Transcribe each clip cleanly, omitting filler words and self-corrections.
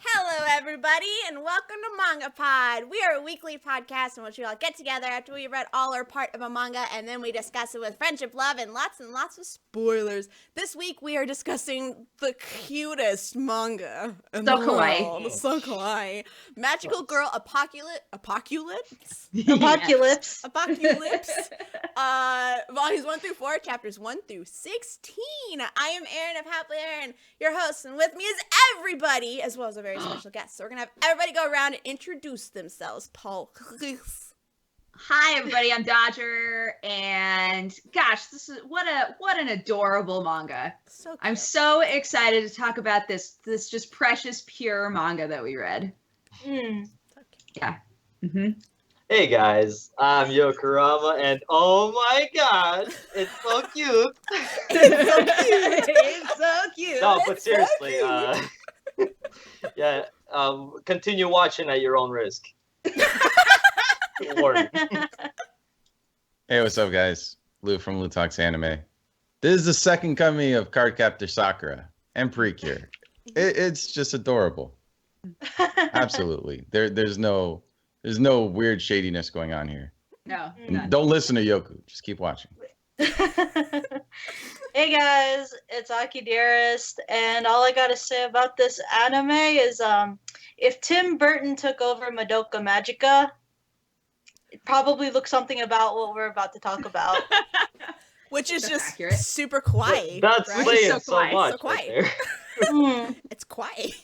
Hello, everybody, and welcome to MangaPod. We are a weekly podcast in which we all get together after we read all or part of a manga, and then we discuss it with friendship, love, and lots of spoilers. This week, we are discussing the cutest manga in the world. So kawaii. Magical Girl Apocalypse? Apocalypse. Volumes 1 through 4, chapters 1 through 16. I am Erin of Happily Erin, your host, and with me is everybody, as well as a very special guest. So we're gonna have everybody go around and introduce themselves. Paul, please. Hi everybody, I'm Dodger, and gosh, this is what an adorable manga. So cute. I'm so excited to talk about this just precious pure manga that we read. Yeah. Hey guys, I'm Yokurama, and oh my god, it's so cute. It's so cute. No, but seriously, yeah, continue watching at your own risk. Warning. Hey, what's up, guys? Lou from Lou Talks Anime. This is the second coming of Cardcaptor Sakura and Precure. It's just adorable. Absolutely. There's no weird shadiness going on here. No. And don't listen to Yoku. Just keep watching. Hey guys, it's AkiDearest, and all I gotta say about this anime is if Tim Burton took over Madoka Magica, it probably looks something about what we're about to talk about. Which is That's just accurate. super kawaii. That's right? saying So so kawaii. much. So right kawaii. there. It's kawaii.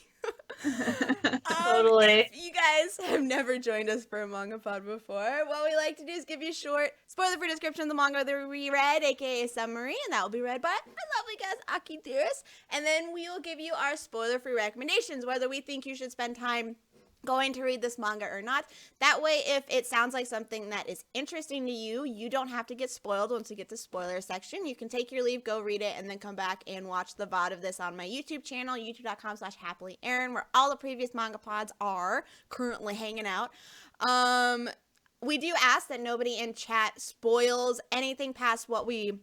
Totally. If you guys have never joined us for a manga pod before, what we like to do is give you a short, spoiler-free description of the manga that we read, aka a summary, and that will be read by our lovely guest, AkiDearest. And then we will give you our spoiler-free recommendations, whether we think you should spend time going to read this manga or not. That way, if it sounds like something that is interesting to you, you don't have to get spoiled once you get to spoiler section. You can take your leave, go read it, and then come back and watch the VOD of this on my YouTube channel, youtube.com/happilyerin, where all the previous manga pods are currently hanging out. We do ask that nobody in chat spoils anything past what we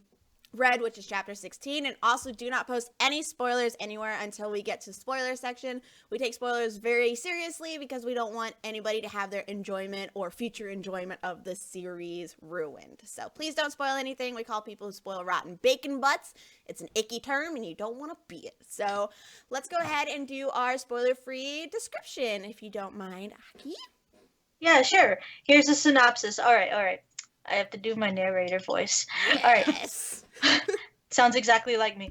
read, which is chapter 16, and also do not post any spoilers anywhere until we get to spoiler section. We take spoilers very seriously because we don't want anybody to have their enjoyment or future enjoyment of the series ruined. So please don't spoil anything. We call people who spoil rotten bacon butts. It's an icky term and you don't want to be it. So let's go ahead and do our spoiler-free description, if you don't mind, Aki. Yeah, sure. Here's a synopsis. All right. I have to do my narrator voice. Yes. All right. Sounds exactly like me.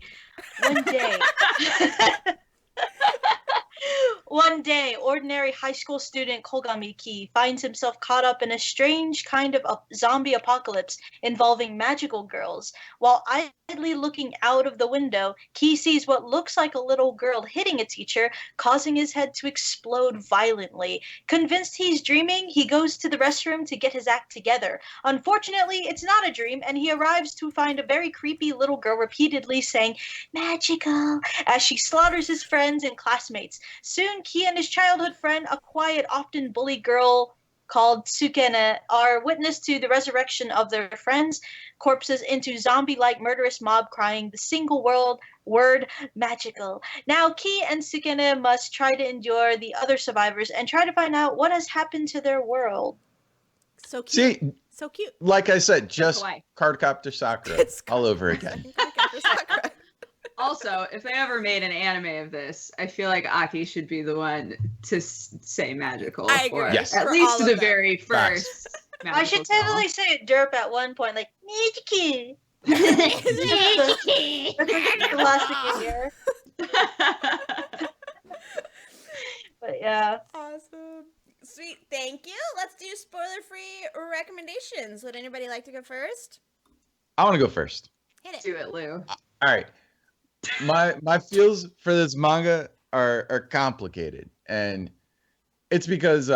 One day, ordinary high school student Kogamiki finds himself caught up in a strange kind of zombie apocalypse involving magical girls. While idly looking out of the window, Ki sees what looks like a little girl hitting a teacher, causing his head to explode violently. Convinced he's dreaming, he goes to the restroom to get his act together. Unfortunately, it's not a dream, and he arrives to find a very creepy little girl repeatedly saying, "Magical," as she slaughters his friends and classmates. Soon, Ki and his childhood friend, a quiet, often bullied girl called Tsukene, are witness to the resurrection of their friends' corpses into zombie-like murderous mob crying the single word magical. Now, Ki and Tsukene must try to endure the other survivors and try to find out what has happened to their world. So cute. See, So cute. like I said, just kawaii. Cardcaptor Sakura It's all over again. Sakura. Also, if they ever made an anime of this, I feel like Aki should be the one to say magical. I agree. Or Yes. at For least all of the them. very Facts. first. I should magical totally say derp at one point, like, magical. Magical. That's like the last thing you hear. girl. But yeah. Awesome. Sweet. Thank you. Let's do spoiler-free recommendations. Would anybody like to go first? I want to go first. Hit it. Do it, Lou. All right. My feels for this manga are complicated, and it's because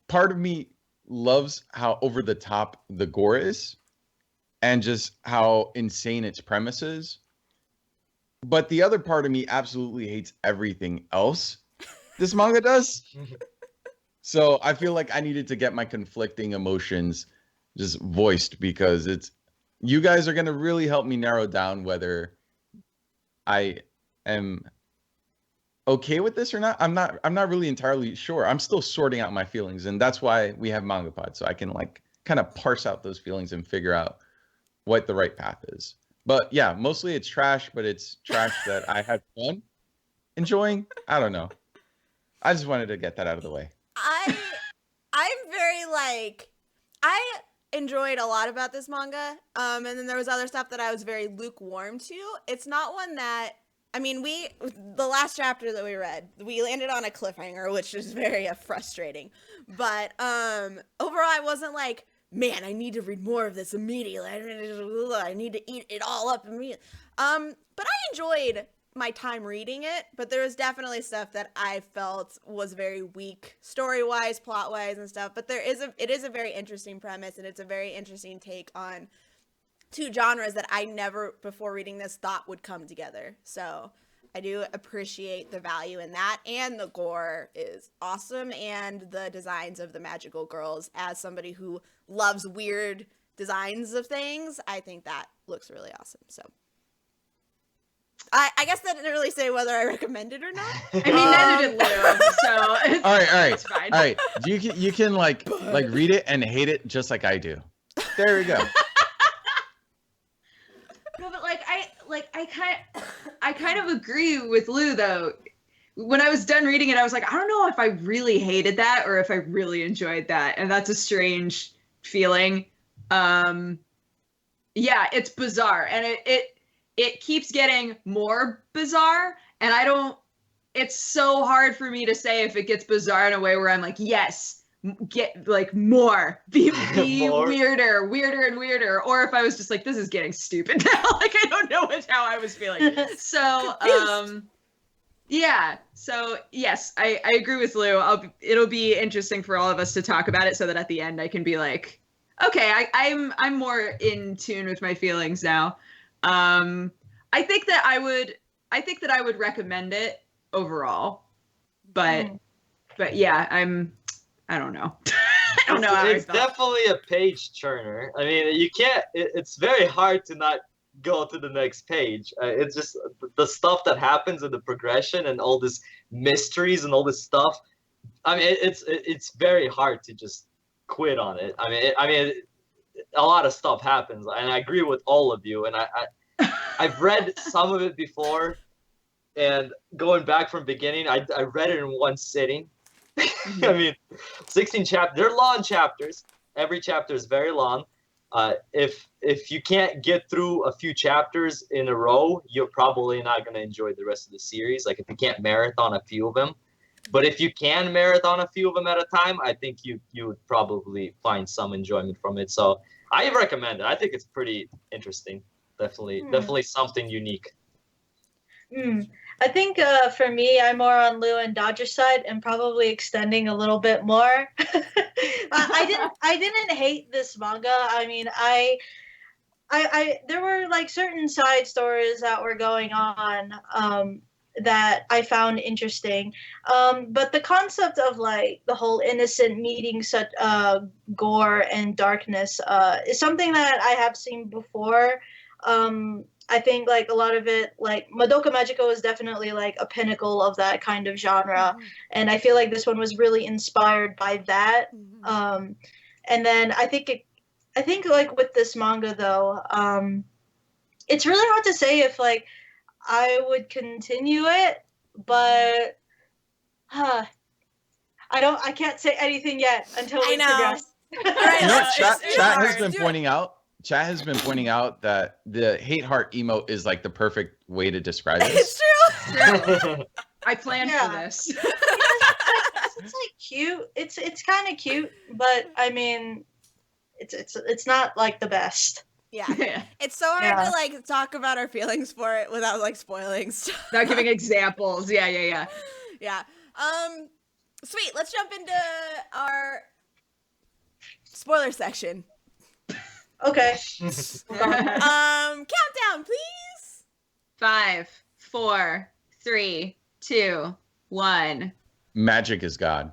part of me loves how over the top the gore is and just how insane its premise is, but the other part of me absolutely hates everything else this manga does. So I feel like I needed to get my conflicting emotions just voiced, because you guys are going to really help me narrow down whether I am okay with this or not. I'm not really entirely sure. I'm still sorting out my feelings, and that's why we have MangaPod, so I can like kind of parse out those feelings and figure out what the right path is. But yeah, mostly it's trash, but it's trash that I had fun enjoying. I don't know. I just wanted to get that out of the way. I'm very like I enjoyed a lot about this manga. And then there was other stuff that I was very lukewarm to. It's not one that I mean, the last chapter that we read, we landed on a cliffhanger, which is very frustrating. But overall, I wasn't like, man, I need to read more of this immediately. I need to eat it all up immediately. But I enjoyed my time reading it, but there was definitely stuff that I felt was very weak story-wise, plot-wise, and stuff. But it is a very interesting premise, and it's a very interesting take on two genres that I never, before reading this, thought would come together. So I do appreciate the value in that, and the gore is awesome, and the designs of the magical girls, as somebody who loves weird designs of things, I think that looks really awesome. So I guess that didn't really say whether I recommend it or not. I mean, neither did Leo, so All right. it's fine. All right. You can like read it and hate it just like I do. There we go. No, but I kind of agree with Lou though. When I was done reading it, I was like, I don't know if I really hated that or if I really enjoyed that, and that's a strange feeling. Yeah, it's bizarre, and it keeps getting more bizarre, and it's so hard for me to say if it gets bizarre in a way where I'm like, yes, get like more, be more. weirder and weirder, or if I was just like, this is getting stupid now. Like, I don't know how I was feeling. So yeah, so yes, I agree with Lou. It'll be interesting for all of us to talk about it, so that at the end I can be like, okay, I'm more in tune with my feelings now. I think that I would recommend it overall, but yeah, I don't know. I don't know. It's definitely a page churner. I mean, you can't. It's very hard to not go to the next page. It's just the stuff that happens in the progression and all this mysteries and all this stuff. I mean, it's very hard to just quit on it. I mean, a lot of stuff happens, and I agree with all of you. And I've read some of it before, and going back from beginning, I read it in one sitting. I mean, 16 chapters. They're long chapters. Every chapter is very long. If you can't get through a few chapters in a row, you're probably not going to enjoy the rest of the series. Like, if you can't marathon a few of them. But if you can marathon a few of them at a time, I think you would probably find some enjoyment from it. So I recommend it. I think it's pretty interesting. Definitely something unique. I think for me, I'm more on Lou and Dodger's side, and probably extending a little bit more. I didn't hate this manga. I mean, I there were like certain side stories that were going on that I found interesting. But the concept of like the whole innocent meeting such gore and darkness is something that I have seen before. I think like a lot of it, like Madoka Magico is definitely like a pinnacle of that kind of genre, and I feel like this one was really inspired by that. And then I think like with this manga though, it's really hard to say if like I would continue it, but I can't say anything yet until we progress. Right, you know what chat has been pointing out? Chat has been pointing out that the hate heart emote is like the perfect way to describe it. It's true. I planned for this. It's like cute. It's kind of cute, but I mean, it's not like the best. Yeah. It's so hard to like talk about our feelings for it without like spoiling stuff. Without giving examples. Yeah. Yeah. Sweet. Let's jump into our spoiler section. Okay. Countdown, please. 5, 4, 3, 2, 1. Magic is God.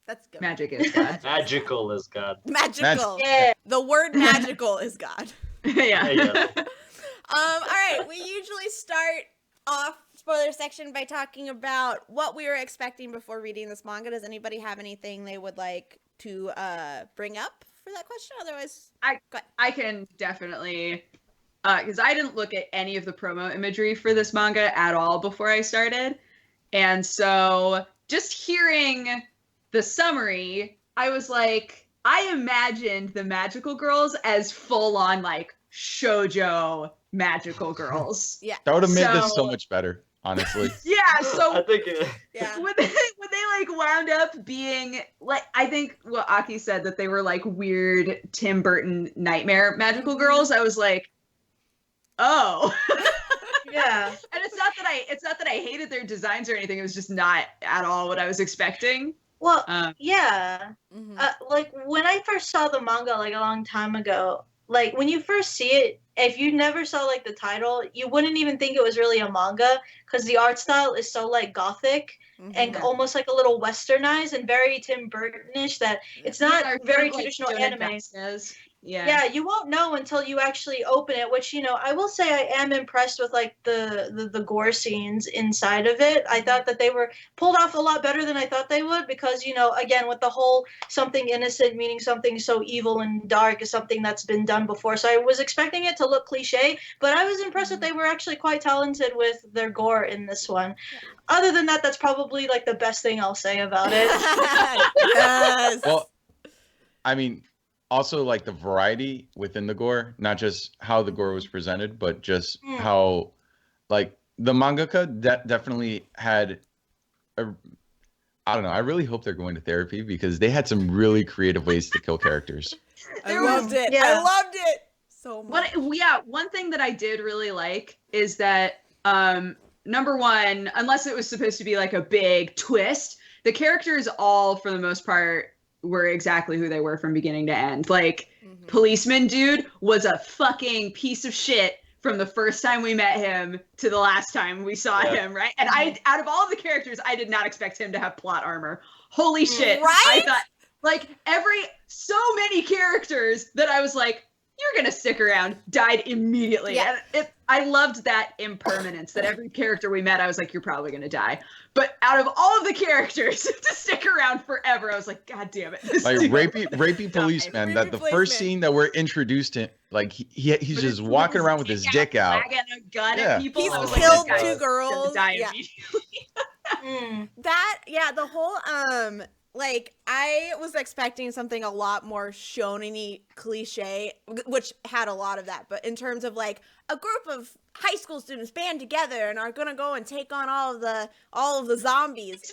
That's good. Magic is God. Magical is God. Magical. Yeah. The word magical is God. Yeah. Yeah. All right. We usually start off spoiler section by talking about what we were expecting before reading this manga. Does anybody have anything they would like to bring up for that question? Otherwise, I can definitely, because I didn't look at any of the promo imagery for this manga at all before I started. And so just hearing the summary, I was like, I imagined the magical girls as full on like shoujo magical girls. yeah. That would have made this So- so much better, honestly. Yeah, so I think Yeah. when they like wound up being like, I think what Aki said, that they were like weird Tim Burton nightmare magical girls, I was like, oh. Yeah. And it's not that I hated their designs or anything, it was just not at all what I was expecting. Well, Um, yeah. Mhm. Like when I first saw the manga like a long time ago, like when you first see it, if you never saw like the title, you wouldn't even think it was really a manga because the art style is so like gothic and Mhm. almost like a little westernized and very Tim Burtonish that it's not yeah, very like, traditional Jonan anime. Vasquez. Yeah. Yeah, you won't know until you actually open it, which, you know, I will say I am impressed with like the gore scenes inside of it. I thought that they were pulled off a lot better than I thought they would because, you know, again, with the whole something innocent meaning something so evil and dark is something that's been done before. So I was expecting it to look cliche, but I was impressed that they were actually quite talented with their gore in this one. Other than that, that's probably like the best thing I'll say about it. Yes. Well, I mean, also like the variety within the gore, not just how the gore was presented, but just how, like, the mangaka definitely had a, I don't know, I really hope they're going to therapy because they had some really creative ways to kill characters. I There loved it. I yeah. loved it so much. One thing that I did really like is that number one, unless it was supposed to be like a big twist, the characters all for the most part were exactly who they were from beginning to end. Like Mhm. policeman dude was a fucking piece of shit from the first time we met him to the last time we saw Yeah. him, right? And I, out of all of the characters, I did not expect him to have plot armor. Holy shit. Right? I thought, like, so many characters that I was like, you're gonna stick around, died immediately. Yeah. And I loved that impermanence, that every character we met, I was like, you're probably gonna die. But out of all of the characters to stick around forever, I was like, God damn it. this Like dude rapey policeman. That the Rapey first policeman. scene that we're introduced to, like he's with just his walking little around with his dick out. wagging a gun Yeah. at people. He's I was like, killed this guy's two girls. gonna die Yeah. immediately. Mm. The whole like I was expecting something a lot more shonen-y cliche, which had a lot of that, but in terms of like a group of high school students band together and are gonna go and take on all of the zombies.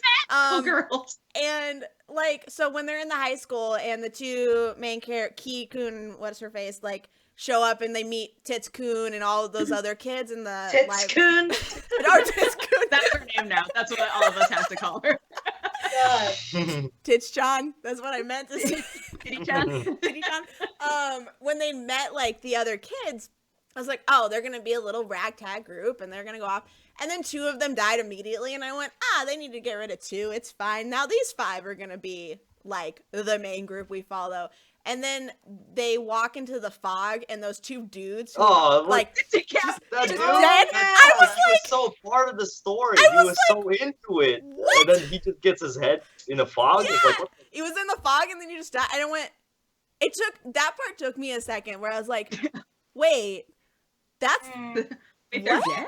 Girls. And like so when they're in the high school and the two main characters, Ki-kun, what's her face, like show up and they meet Tits-kun and all of those other kids in the Tits-kun. No, Tits-kun. That's her name now. That's what all of us have to call her. God. Tits-chan. That's what I meant to say. Kitty-chan. Titty-chan. When they met like the other kids, I was like, oh, they're gonna be a little ragtag group and they're gonna go off. And then two of them died immediately, and I went, they need to get rid of two. It's fine. Now these five are gonna be like the main group we follow. And then they walk into the fog, and those two dudes, who, Oh, like, that just dude, dead. yeah. I was he like, so part of the story. I He was was so into it, what? and then he just gets his head in a fog. It's like, Yeah. what It was in the fog, and then you just died. And I went, that part took me a second, where I was like, wait, that's, Mm. Wait, they're What? dead?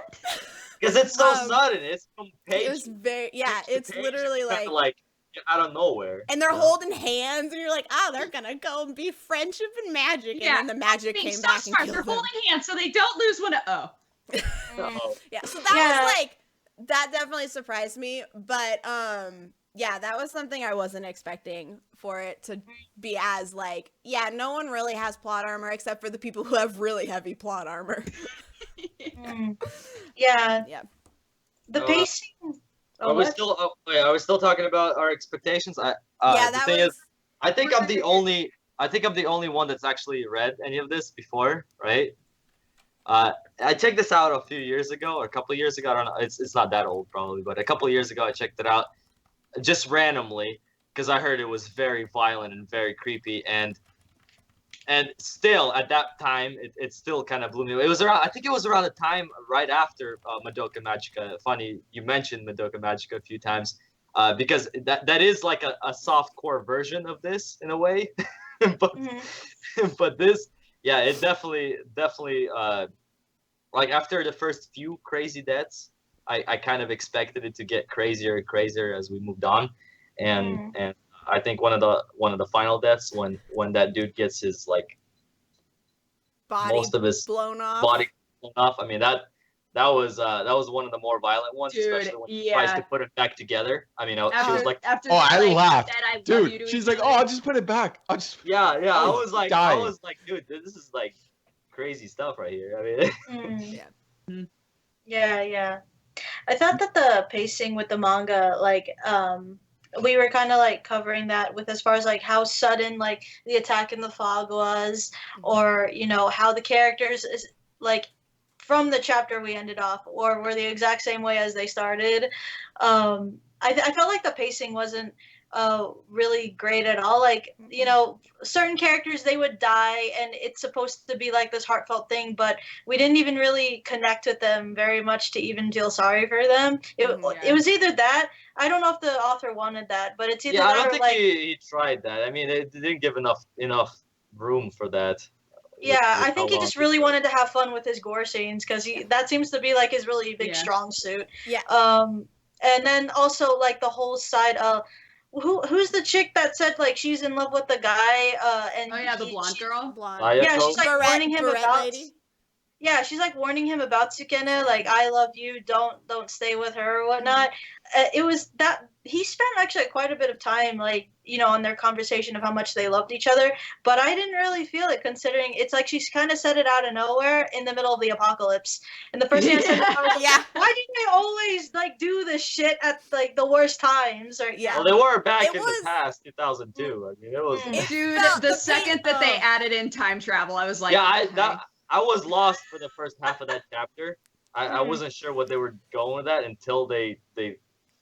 Because it's so Um, sudden. It's from page. it was very, yeah, page to it's page, literally it's kinda like, out of nowhere. and they're Yeah. holding hands, and you're like, they're gonna go and be friendship and magic, Yeah, and then the magic Being came so back and smart. killed They're them. holding hands so they don't lose one. Mm. Uh-oh. Yeah, so that Yeah. was like, that definitely surprised me, but yeah, that was something I wasn't expecting for it to be as like, yeah, no one really has plot armor except for the people who have really heavy plot armor. Mm. Yeah. Yeah. The Uh, pacing. Are we what? still? Are we still talking about our expectations? Yeah, The that thing was. is, I think I'm the only. I think I'm the only one that's actually read any of this before, right? I checked this out a few years ago, or a couple of years ago. I don't know. It's not that old probably, but a couple of years ago I checked it out, just randomly, because I heard it was very violent and very creepy. And And still at that time, it still kind of blew me away. It was around, I think it was around the time right after Madoka Magica. Funny you mentioned Madoka Magica a few times, because that is like a soft core version of this in a way, but but this, yeah, it definitely like after the first few crazy deaths, I kind of expected it to get crazier and crazier as we moved on, and I think one of the final deaths when that dude gets his like Body most of his blown off. body blown off. I mean that was one of the more violent ones, Dude, especially when he tries to put it back together. I mean, she was like, after Oh, I like, laughed. said, "I love you" Dude, to she's each like, other. oh, I'll just put it back. I'll just. yeah. I was was like, dying. dude, this is like crazy stuff right here. I mean, Yeah. I thought that the pacing with the manga, like, we were kind of like covering that with as far as like how sudden like the attack in the fog was, or how the characters is like from the chapter we ended off, or were the exact same way as they started. I felt like the pacing wasn't really great at all. Like, certain characters, they would die and it's supposed to be like this heartfelt thing, but we didn't even really connect with them very much to even feel sorry for them. It was either that, I don't know if the author wanted that, but it's either yeah, I that don't or think like he tried that. I mean, it didn't give enough room for that. yeah, with I think how he long just it really took. wanted to have fun with his gore scenes because that seems to be like his really big Yeah. strong suit. Yeah. And then also like the whole side of who's the chick that said like she's in love with the guy and Oh yeah, the blonde girl. Blonde. yeah, she's like Barrette- warning him Barrette about lady? yeah, she's like warning him about Tsukene, like I love you, don't stay with her or whatnot. It was that he spent actually quite a bit of time like on their conversation of how much they loved each other, but I didn't really feel it considering it's like she's kind of said it out of nowhere in the middle of the apocalypse. And the first thing I said, I was like, Yeah. why didn't they always like do this shit at like the worst times? Or Yeah. Well, they were back It in was- the past, 2002. I mean, it was. It Dude, felt- the the second pace- that they oh. added in time travel, I was like, Yeah, okay. I was lost for the first half of that chapter. I wasn't sure what they were going with that until they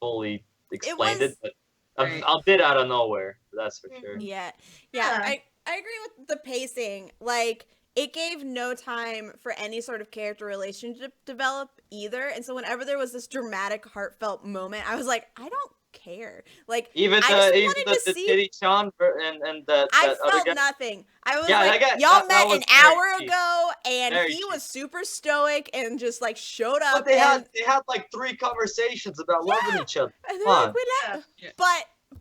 fully explained it. was- But Right. a bit out of nowhere, that's for sure. Yeah. Yeah. I agree with the pacing. Like, it gave no time for any sort of character relationship develop either. And so whenever there was this dramatic, heartfelt moment, I was like, I don't care. Like, Even I the just wanted to see. Titty Chan and that I other felt guy. nothing. I was Yeah, like, that guy- y'all that met was an very hour cheap. ago, and Very he cheap. was super stoic and just like showed But up. they and had like 3 conversations about loving each other. and they're Come like, on. we Yeah. left.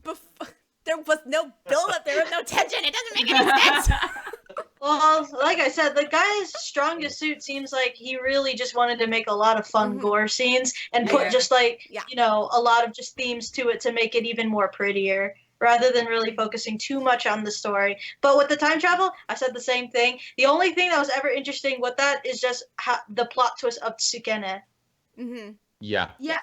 But there was no build up. There was no tension. It doesn't make any sense. Well, like I said, the guy's strongest suit seems like he really just wanted to make a lot of fun Mhm. gore scenes and put Yeah. just like, Yeah. a lot of just themes to it to make it even more prettier rather than really focusing too much on the story. But with the time travel, I said the same thing. The only thing that was ever interesting with that is just the plot twist of Tsukene. Mm-hmm. Yeah. Yeah.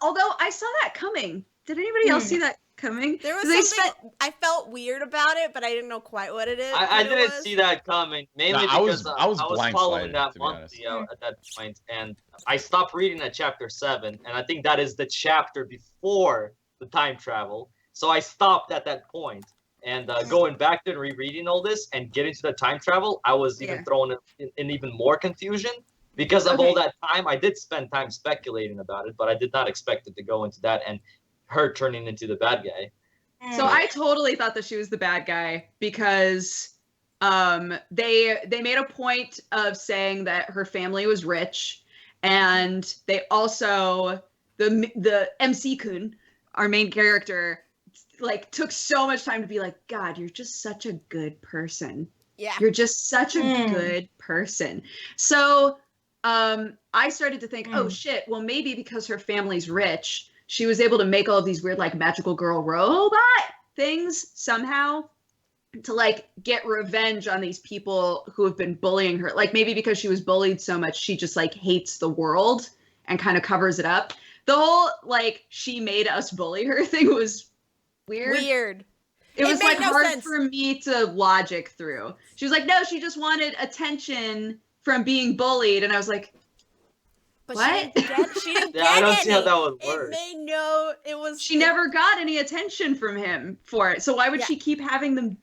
Although I saw that coming. Did anybody else see that coming? There was They something I felt weird about it, but I didn't know quite what it is. I what it didn't was. see that coming, mainly No, I was- because I was following blindsided, that to be monthly at that point, and I stopped reading at chapter 7, and I think that is the chapter before the time travel. So I stopped at that point, and going back to and rereading all this and getting to the time travel, I was even Yeah. thrown in even more confusion because of all that time. I did spend time speculating about it, but I did not expect it to go into that and her turning into the bad guy. So I totally thought that she was the bad guy because they made a point of saying that her family was rich, and they also the MC-kun, our main character, like took so much time to be like, God, you're just such a good person. Yeah. You're just such a good person. So I started to think, oh shit, well maybe because her family's rich, she was able to make all of these weird like magical girl robot things somehow to like get revenge on these people who have been bullying her. Like maybe because she was bullied so much, she just like hates the world and kind of covers it up. The whole like she made us bully her thing was weird. It was made like no hard sense. for me to logic through. She was like, no, she just wanted attention from being bullied. And I was like, But what? She didn't Yeah, get I don't see how any. that would It work. made no. It was. She never got any attention from him for it. So why would Yeah. she keep having them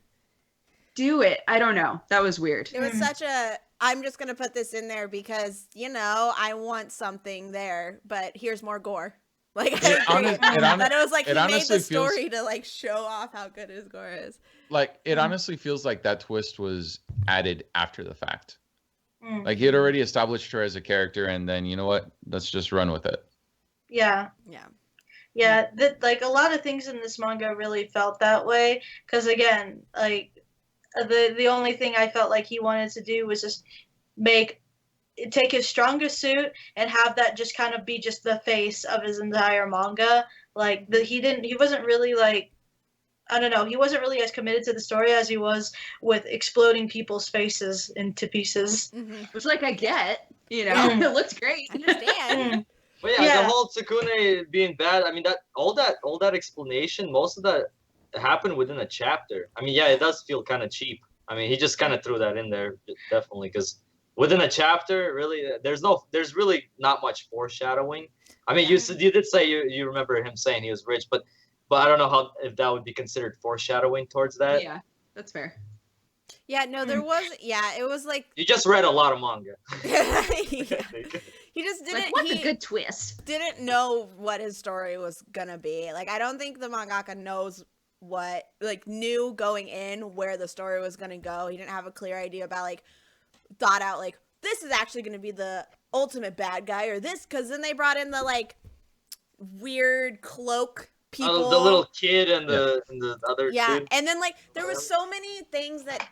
do it. I don't know. That was weird. It was such a, I'm just going to put this in there because, you know, I want something there, but here's more gore. Like, I agree. That it was like, he made the story to, like, show off how good his gore is. Like, it honestly feels like that twist was added after the fact. Like, he had already established her as a character, and then, you know what? Let's just run with it. Yeah. Like, a lot of things in this manga really felt that way. Because, again, like, the only thing I felt like he wanted to do was just take his strongest suit and have that just kind of be just the face of his entire manga. Like, he wasn't really, like, I don't know, he wasn't really as committed to the story as he was with exploding people's faces into pieces. Which, like, I get, you know, it looked great. I understand. But yeah, the whole Tsukune being bad, I mean, all that explanation, most of that happened within a chapter. I mean, yeah, it does feel kind of cheap. I mean, he just kind of threw that in there, definitely, because within a chapter, really, there's really not much foreshadowing. I mean, you did say you remember him saying he was rich, but I don't know if that would be considered foreshadowing towards that. Yeah, that's fair. Yeah, no, there was, it was like... You just read a lot of manga. He just didn't... Like, what's a good twist? Didn't know what his story was gonna be. Like, I don't think the mangaka knew going in where the story was gonna go. He didn't have a clear idea about, like, thought out, like, this is actually gonna be the ultimate bad guy, or this, because then they brought in the, like, weird cloak people. The little kid and the other dude. And then, like, there was so many things that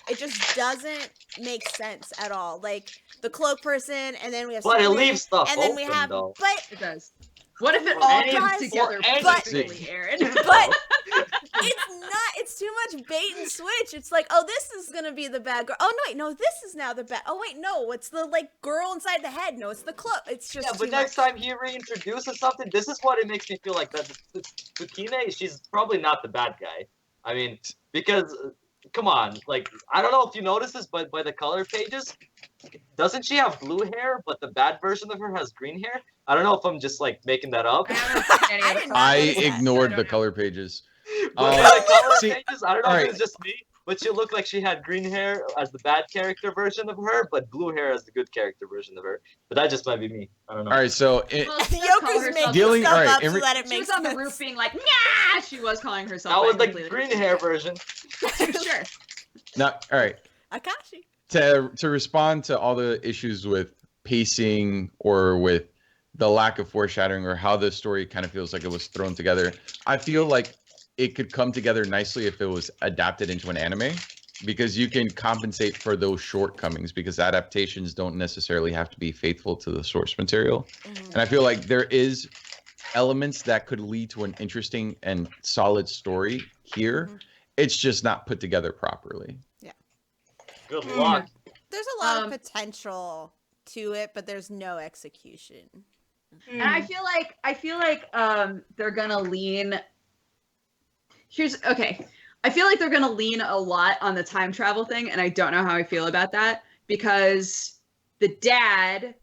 it just doesn't make sense at all. Like, the cloak person, and then we have it leaves stuff and then open, we have though. But it does. What if it all comes together perfectly, Aaron? But it's too much bait and switch. It's like, oh, this is gonna be the bad girl. Oh no, wait, no, this is now the bad. Oh wait, no, it's the, like, girl inside the head. No, it's the cloak. It's just but next time he reintroduces something, this is what it makes me feel like that Tsukine, she's probably not the bad guy. I mean, because come on, like, I don't know if you noticed this, but by the color pages, doesn't she have blue hair, but the bad version of her has green hair? I don't know if I'm just, like, making that up. I ignored the color pages. But the color pages, I don't know if it's just me, but she looked like she had green hair as the bad character version of her, but blue hair as the good character version of her. But that just might be me. I don't know. All right, so Yoku's making stuff up so that it makes sense. She was on the roof being like, nah! She was calling herself. That was the green hair version. Sure. Now, all right. Akashi. To respond to all the issues with pacing or with the lack of foreshadowing or how the story kind of feels like it was thrown together, I feel like it could come together nicely if it was adapted into an anime, because you can compensate for those shortcomings, because adaptations don't necessarily have to be faithful to the source material. And I feel like there is elements that could lead to an interesting and solid story here. It's just not put together properly. Yeah. Good luck. There's a lot of potential to it, but there's no execution. And I feel like they're gonna lean. I feel like they're gonna lean a lot on the time travel thing, and I don't know how I feel about that, because the dad,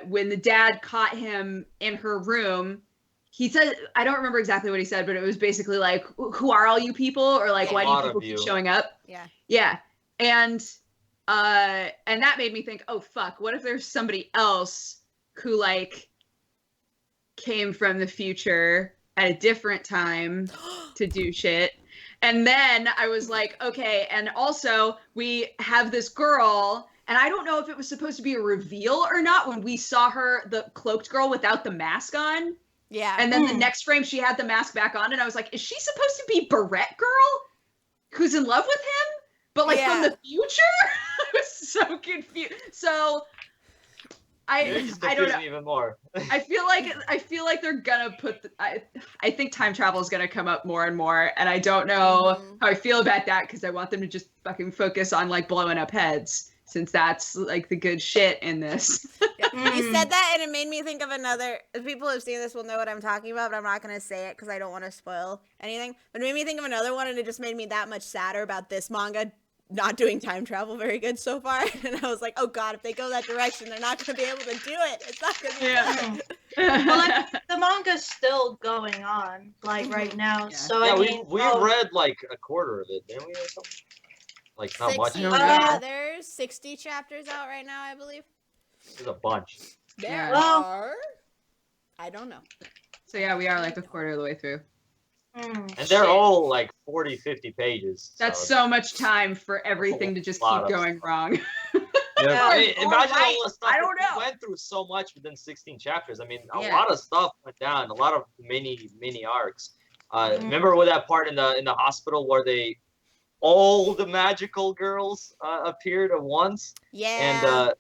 when the dad caught him in her room, he said, I don't remember exactly what he said, but it was basically like, who are all you people? Or like, why do you people keep showing up? Yeah. Yeah. And that made me think, oh fuck, what if there's somebody else who, like, came from the future at a different time to do shit? And then I was like, okay, and also we have this girl, and I don't know if it was supposed to be a reveal or not when we saw her, the cloaked girl without the mask on. Yeah. And then the next frame she had the mask back on, and I was like, is she supposed to be Barrette Girl who's in love with him? But, like, from the future? I was so confused. So I don't know. Even more. I feel like they're gonna put. I think time travel is gonna come up more and more, and I don't know how I feel about that, because I want them to just fucking focus on, like, blowing up heads, since that's, like, the good shit in this. You said that, and it made me think of another. If people who have seen this will know what I'm talking about, but I'm not gonna say it because I don't want to spoil anything. But it made me think of another one, and it just made me that much sadder about this manga not doing time travel very good so far. And I was like, oh god, if they go that direction, they're not gonna be able to do it. It's not gonna be good. Well, the manga's still going on, like right now. Yeah. So Yeah, I mean, we read like a quarter of it, didn't we, or something? Like not much. 60, Yeah. there's 60 chapters out right now, I believe. There's a bunch. There Yeah. Well- are. I don't know. So yeah, we are like a quarter of the way through. And they're all like 40, 50 pages. That's so much time for everything to just keep lot of going stuff. wrong. Yeah. I mean, imagine Alright, all the stuff. I don't that know. We went through so much within 16 chapters. I mean, a Yeah. lot of stuff went down. A lot of mini arcs. Mhm. Remember with that part in the hospital where all the magical girls appeared at once, Yeah. and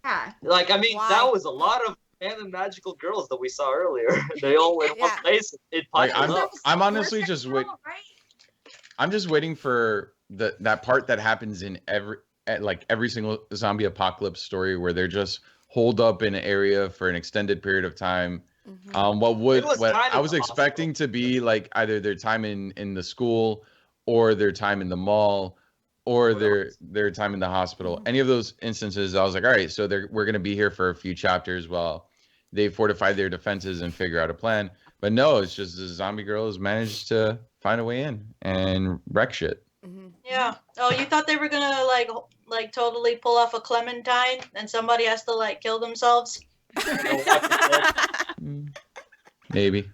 Yeah. like I mean Why? that was a lot of random magical girls that we saw earlier. They all in one Yeah. place. It Like, popped up. I'm honestly Where's just that wait. girl, right? I'm just waiting for that part that happens in every single zombie apocalypse story where they're just holed up in an area for an extended period of time. Mhm. What It was what kind I of was the expecting to be like either their time in the school or their time in the mall or Or their time in the hospital. Mhm. Any of those instances, I was like, all right, so we're gonna be here for a few chapters while they fortify their defenses and figure out a plan. But no, it's just the zombie girls managed to find a way in and wreck shit. Mhm. Yeah. Oh, you thought they were gonna like totally pull off a Clementine, and somebody has to like kill themselves? Maybe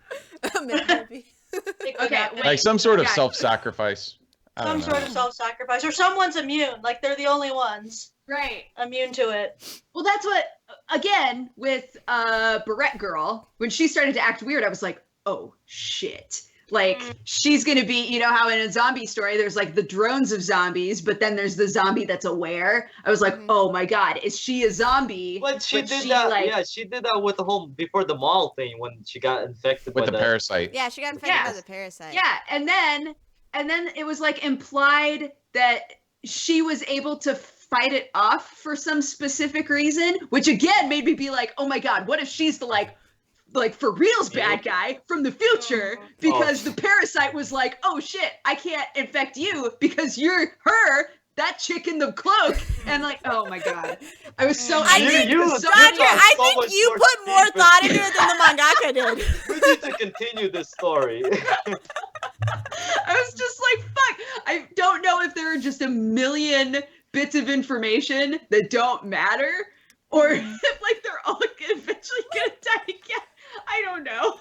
Maybe. It could Okay, happen. wait. like some sort of Guys. self-sacrifice. I Some don't know. sort of self-sacrifice, or someone's immune. Like they're the only ones Right. immune to it. Well, that's what, again, with Barrette Girl, when she started to act weird, I was like, oh, shit. Like, she's going to be, you know how in a zombie story, there's like the drones of zombies, but then there's the zombie that's aware. I was like, Mhm. oh my God, is she a zombie? But she But did she, that. like- Yeah, she did that with the whole before the mall thing when she got infected With by the parasite. Yeah, she got infected by Yes. the parasite. Yeah, and then it was like implied that she was able to fight it off for some specific reason, which again made me be like, oh my God, what if she's the like for real's bad guy from the future because the parasite was like, oh shit, I can't infect you because you're her, that chick in the cloak, and like, oh my God, I was so I angry think, because so Roger, many- I so think much you more put more deep thought into into it than the mangaka did. We need to continue this story. I was just like, fuck. I don't know if there are just a million bits of information that don't matter, or if like they're all eventually gonna die again. I don't know.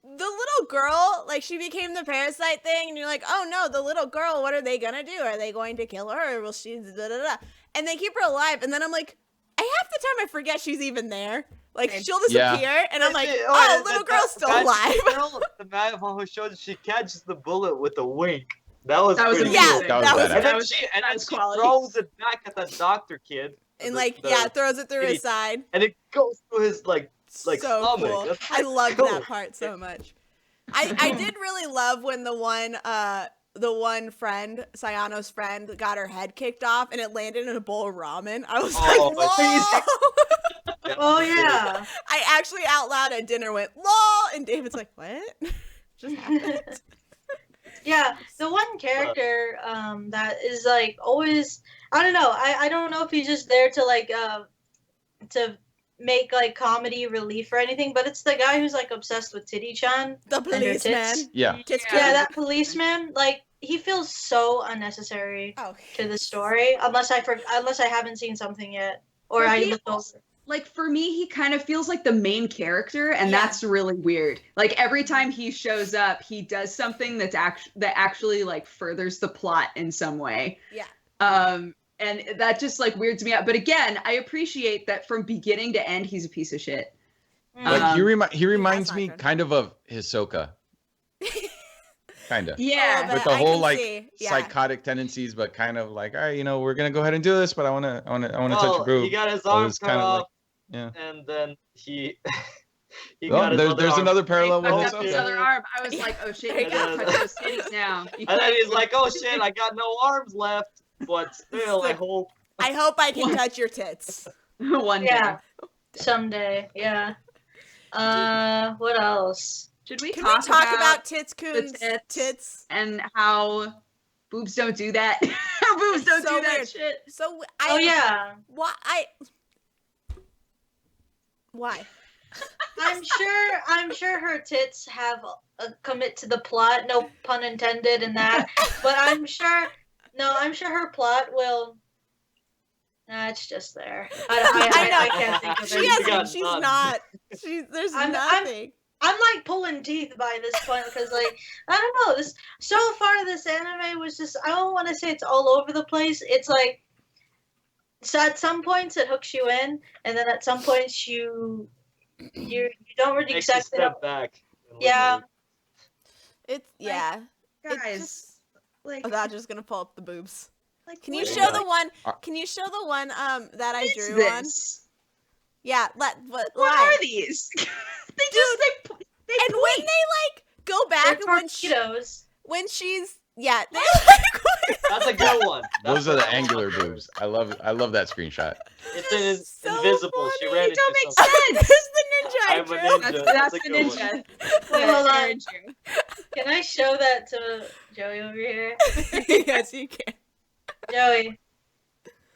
The little girl, like she became the parasite thing, and you're like, oh no, the little girl, what are they gonna do? Are they going to kill her? Or will she da da da? And they keep her alive, and then I'm like, half the time I forget she's even there. Like she'll disappear, and I'm like, oh, little girl's still alive. The man who showed she catches the bullet with a wink. That was That was pretty amazing. cool. Yeah, That was that And then was- she, that was quality. throws it back at that doctor kid. And the- like, the- yeah, throws it through his idiot. side. And it goes through his like So stomach. cool. That's I loved cool. that part so much. I did really love when the one friend, Sayano's friend, got her head kicked off and it landed in a bowl of ramen. I was Oh, like, whoa! Oh yeah. I actually out loud at dinner went, lol, and David's like, what? Just happened? Yeah, the one character that is like always, I don't know. I don't know if he's just there to like to make like comedy relief or anything, but it's the guy who's like obsessed with Titty-chan. The and her tits. policeman. Yeah. Tits Yeah, kid. that policeman, like he feels so unnecessary Oh, to the story unless I haven't seen something yet or But I he looked over. also- like for me, he kind of feels like the main character, and Yeah. that's really weird. Like every time he shows up, he does something that actually like furthers the plot in some way. Yeah. And that just like weirds me out. But again, I appreciate that from beginning to end, he's a piece of shit. Like he reminds not me true. kind of Hisoka. Kind of. Yeah. But With the I whole can like see, yeah. psychotic tendencies, but kind of like, all right, we're gonna go ahead and do this, but I wanna touch a groove. He got his So arm it's cut kinda off, like- yeah. and then he Oh, got his there's arm. another parallel with Fucked up his Hisoka. other arm. I was like, oh shit, you And can't then- touch those titties now. You And then can't- he's like, "Oh shit, I got no arms left, but still, I hope." I hope I can touch your tits. One day. Yeah. Someday, yeah. What else? Should we Can we talk talk about Tits Coon's tits? tits? and how boobs don't do that? How boobs don't So do that weird. shit. So Oh yeah. Why? I'm sure her tits have a commit to the plot. No pun intended in that. But I'm sure her plot will. Nah, it's just there. I can't think of She it. hasn't. She's none. not. There's nothing. I'm like pulling teeth by this point because like I don't know this so far this anime was just I don't want to say it's all over the place. It's like so at some points it hooks you in, and then at some points you don't really Makes you exactly know. step back. and look Yeah. at It's yeah. Guys, It's just, like, I'm not just gonna pull up the boobs. like, Can you what show is the one? Can you show the one that I drew on? this? Yeah. What Why? are these? they just they And when point. they like go They're back and torpedoes. when she's yeah, they it. That's a good one. That's Those are the what I angular want. boobs. I love that screenshot. It's so invisible. She funny. ran They into don't make something. There's the ninja I I'm a drew. ninja. That's a the good one. ninja. Wait, Yes, hold on. Aaron Drew. Can I show that to Joey over here? Yes, you can. Joey,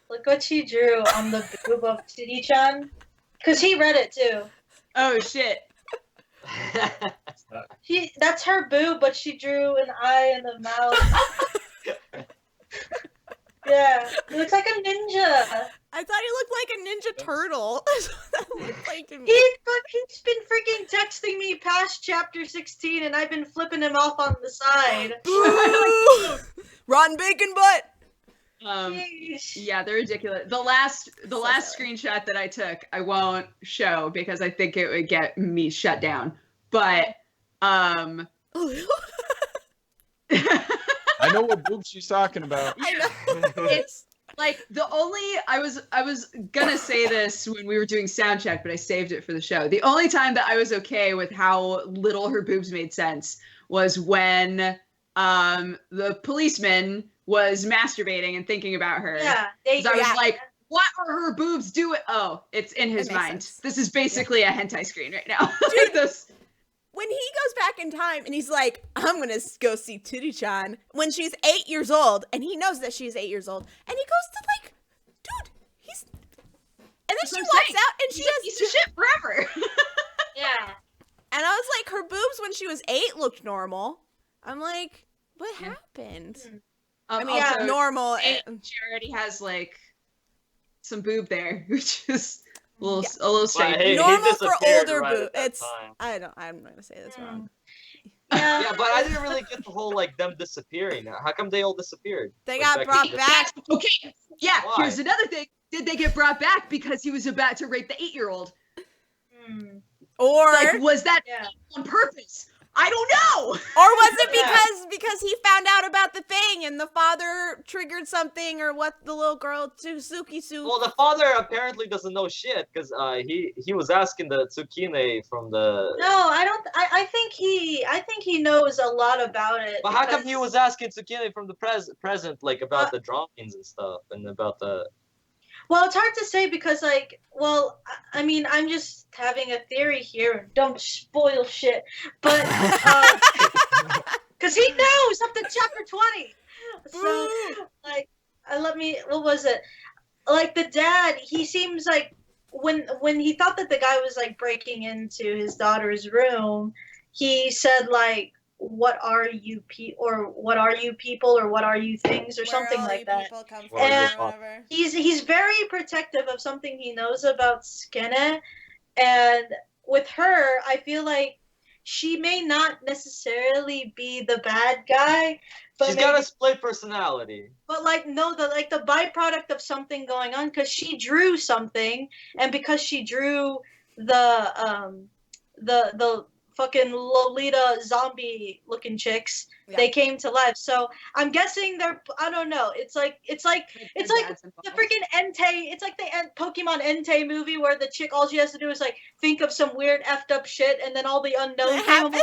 look what she drew on the boob of Tiri-chan. Because he read it too. Oh shit. That's her boob, but she drew an eye and a mouth. Yeah, it looks like a ninja. I thought he looked like a ninja turtle. That's what that looked like to me. He's been freaking texting me past chapter 16, and I've been flipping him off on the side. Boo! Rotten bacon butt. Jeez. Yeah, they're ridiculous. The last silly. screenshot that I took, I won't show because I think it would get me shut down. But I know what boobs she's talking about. I know. it's like I was gonna say this when we were doing sound check, but I saved it for the show. The only time that I was okay with how little her boobs made sense was when the policeman was masturbating and thinking about her. Yeah, 'Cause I was Yeah. like, what are her boobs doing? Oh, it's in his It makes mind. sense. This is basically a hentai screen right now. Dude, This- when he goes back in time and he's like, I'm gonna go see Tiri-chan when she's 8 years old, and he knows that she's 8 years old, and he goes to like, dude, he's, and then That's she what I'm walks saying. out and she She's a piece of shit forever. Yeah. and I was like, her boobs when she was 8 looked normal. I'm like, what happened? I mean, also, normal. she already has like some boob there, which is a little But strange. hey, he Normal for disappeared older right boob. at that It's time. I'm not gonna say this wrong. Yeah. Yeah, but I didn't really get the whole like them disappearing. How come they all disappeared? They Like, got Becky brought just- back. Okay, yeah. Why? Here's another thing. Did they get brought back because he was about to rape the 8-year-old? Hmm. Or Like, was that Yeah. on purpose? I don't know. or was it Yeah. because he found out about the thing and the father triggered something, or what the little girl Suzuki Well, the father apparently doesn't know shit because he was asking the Tsukine from the. No, I don't. I think he knows a lot about it. But how come because- he was asking Tsukine from the present, like about the drawings and stuff, and about the? Well, it's hard to say because, like, well, I mean, I'm just having a theory here. Don't spoil shit, but because he knows up to chapter 20. So, like, what was it? Like the dad, he seems like when he thought that the guy was like breaking into his daughter's room, he said like, "What are you or what are you people, or what are you things, or something like that." Whatever. He's very protective of something he knows about Skene, and with her, I feel like she may not necessarily be the bad guy, but She's maybe, got a split personality. but like no, the byproduct of something going on because she drew something, and because she drew the fucking Lolita zombie looking chicks, Yeah. they came to life. So I'm guessing I don't know. It's like It's like the freaking Entei. It's like the Pokemon Entei movie where the chick, all she has to do is like think of some weird effed up shit, and then all the unknown. It happens.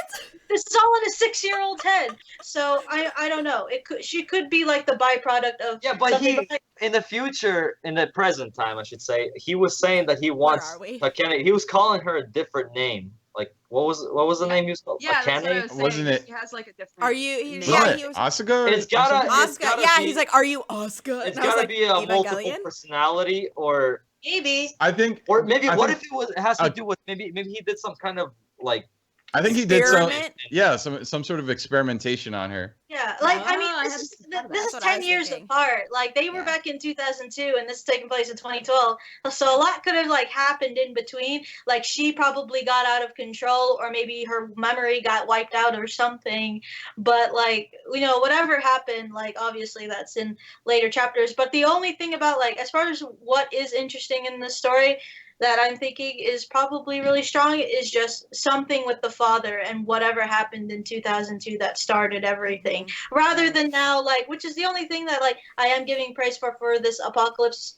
This is all in a 6-year-old's head. So I don't know. She could be like the byproduct of Yeah, but something in the future, in the present time, I should say, he was saying that he wants are we? Akane. He was calling her a different name. Like what was the name he was called? Yeah, that's what I Akane? was saying. Wasn't it- He has like a different. Are you? name. Yeah, Wasn't he it was. Asuka? or It's gotta- something? it's Oscar. gotta Yeah, be- he's like, "Are you Oscar?" It's And I was gotta like, be a multiple Evangelion? personality, or Maybe. I think, Or maybe I what think- if it has to uh, do with maybe he did some kind of like I think he did Experiment? some sort of experimentation on her. Yeah, like I mean, Oh, I this hadn't is thought of this that. is That's what I 10 was years thinking. apart. Like they were Yeah. back in 2002, and this is taking place in 2012. So a lot could have like happened in between. Like she probably got out of control, or maybe her memory got wiped out or something. But like whatever happened, like obviously that's in later chapters. But the only thing about like as far as what is interesting in this story that I'm thinking is probably really strong is just something with the father and whatever happened in 2002 that started everything. Rather than now, like, which is the only thing that like I am giving praise for this apocalypse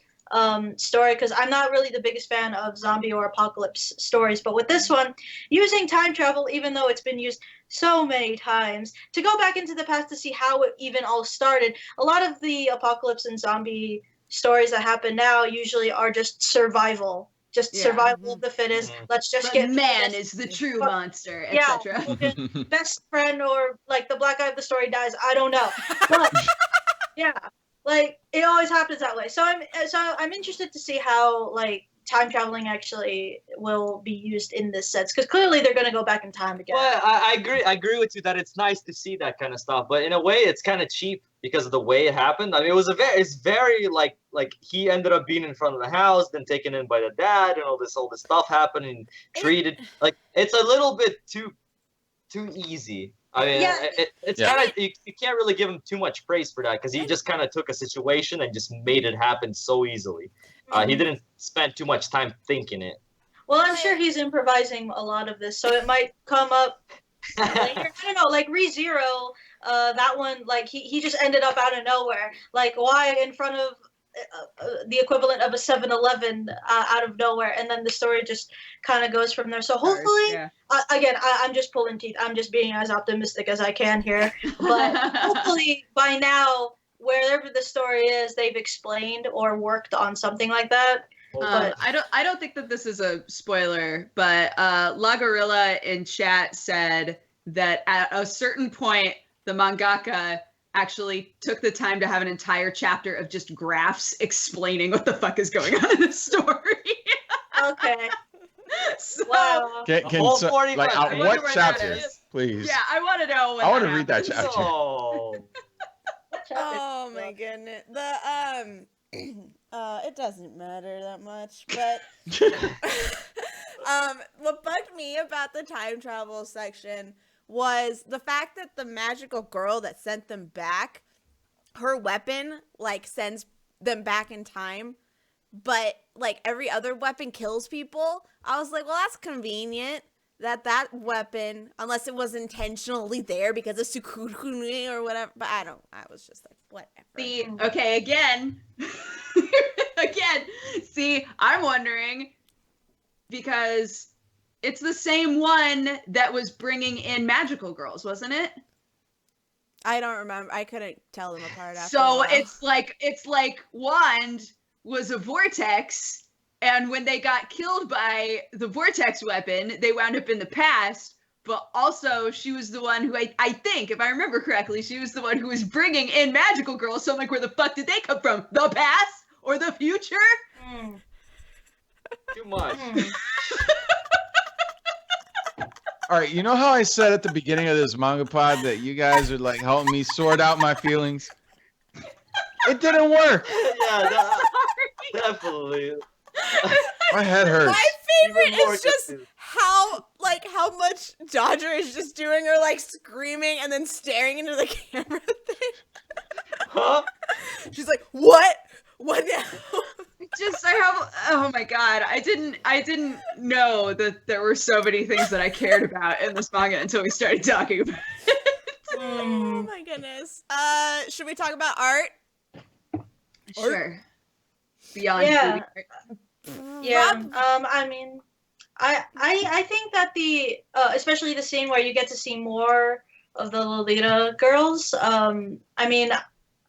story, because I'm not really the biggest fan of zombie or apocalypse stories, but with this one, using time travel, even though it's been used so many times, to go back into the past to see how it even all started. A lot of the apocalypse and zombie stories that happen now usually are just survival. Just Yeah. survival of the fittest. Mhm. Let's just But get through man this. is the true But- monster, yeah. etc. Best friend or like the black guy of the story dies. I don't know, but yeah, like it always happens that way. So I'm interested to see how like time traveling actually will be used in this sense, because clearly they're gonna go back in time again. Well, I agree with you that it's nice to see that kind of stuff, but in a way, it's kind of cheap because of the way it happened. I mean, it's very like he ended up being in front of the house, then taken in by the dad, and all this stuff happened and treated like it's a little bit too easy. I mean, Yeah. it's Yeah. kind of you can't really give him too much praise for that because he just kind of took a situation and just made it happen so easily. He didn't spend too much time thinking it. Well, I'm sure he's improvising a lot of this, so it might come up later. I don't know, like ReZero, that one, like he just ended up out of nowhere. Like why in front of the equivalent of a 7-Eleven out of nowhere, and then the story just kind of goes from there. So hopefully, Yeah. again, I'm just pulling teeth. I'm just being as optimistic as I can here. But hopefully by now, wherever the story is, they've explained or worked on something like that. But I don't think that this is a spoiler, but La Gorilla in chat said that at a certain point the mangaka actually took the time to have an entire chapter of just graphs explaining what the fuck is going on in the story. okay, So, wow. Can whole so, 45 like I wonder what where that chapter, is. please? yeah, I want to know. When I want to read that happens. chapter. Oh. What chapter? Oh my goodness. The it doesn't matter that much, but what bugged me about the time travel section was the fact that the magical girl that sent them back, her weapon like sends them back in time, but like every other weapon kills people. I was like, well, that's convenient that weapon, unless it was intentionally there because of Sukune or whatever. But I was just like, whatever. See, okay, again, see, I'm wondering because it's the same one that was bringing in magical girls, wasn't it? I don't remember. I couldn't tell them apart after a So while. it's like Wand was a vortex, and when they got killed by the vortex weapon, they wound up in the past. But also, she was the one who I think, if I remember correctly, she was the one who was bringing in magical girls. So I'm like, where the fuck did they come from? The past or the future? Mm. Too much. Mm. All right, you know how I said at the beginning of this manga pod that you guys are like helping me sort out my feelings? It didn't work. Yeah, definitely. My head hurts. My favorite Even more is just confused. how much Dodger is just doing her like screaming and then staring into the camera thing. Huh? She's like, what? What now? Oh my god, I didn't know that there were so many things that I cared about in this manga until we started talking about it. Oh my goodness. Should we talk about art? Sure. Beyond Yeah. movie art. Yeah. Rob- I mean, I think that the especially the scene where you get to see more of the Lolita girls. I mean,